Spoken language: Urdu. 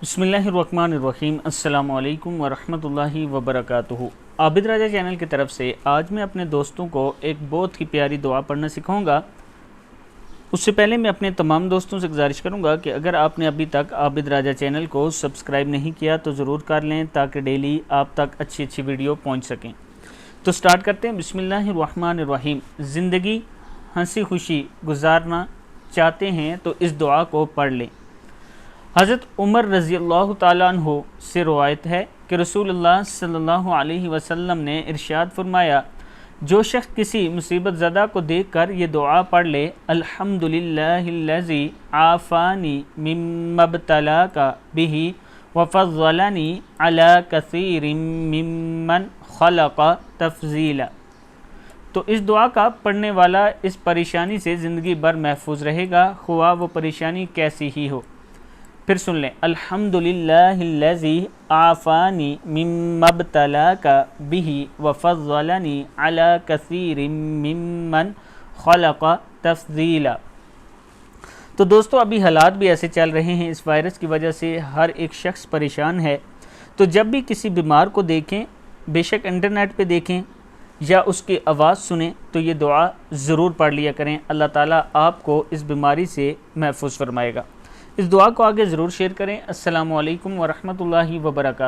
بسم اللہ الرحمن الرحیم۔ السلام علیکم ورحمۃ اللہ وبرکاتہ۔ عابد راجہ چینل کی طرف سے آج میں اپنے دوستوں کو ایک بہت ہی پیاری دعا پڑھنا سکھاؤں گا۔ اس سے پہلے میں اپنے تمام دوستوں سے گزارش کروں گا کہ اگر آپ نے ابھی تک عابد راجہ چینل کو سبسکرائب نہیں کیا تو ضرور کر لیں تاکہ ڈیلی آپ تک اچھی ویڈیو پہنچ سکیں۔ تو سٹارٹ کرتے ہیں۔ بسم اللہ الرحمن الرحیم۔ زندگی ہنسی خوشی گزارنا چاہتے ہیں تو اس دعا کو پڑھ لیں۔ حضرت عمر رضی اللہ تعالیٰ عنہ سے روایت ہے کہ رسول اللہ صلی اللہ علیہ وسلم نے ارشاد فرمایا، جو شخص کسی مصیبت زدہ کو دیکھ کر یہ دعا پڑھ لے، الحمدللہ الذی عافانی مما ابتلاک بہ وفضلنی علی کثیر ممن خلق تفضیلا، تو اس دعا کا پڑھنے والا اس پریشانی سے زندگی بھر محفوظ رہے گا، خواہ وہ پریشانی کیسی ہی ہو۔ پھر سن لیں، الحمدللہ الذی عافانی مما ابتلاک بہ وفضلنی علی کثیر ممن خلق تفضیلا۔ تو دوستو، ابھی حالات بھی ایسے چل رہے ہیں، اس وائرس کی وجہ سے ہر ایک شخص پریشان ہے، تو جب بھی کسی بیمار کو دیکھیں، بے شک انٹرنیٹ پہ دیکھیں یا اس کی آواز سنیں تو یہ دعا ضرور پڑھ لیا کریں، اللہ تعالیٰ آپ کو اس بیماری سے محفوظ فرمائے گا۔ اس دعا کو آگے ضرور شیئر کریں۔ السلام علیکم ورحمۃ اللہ وبرکاتہ۔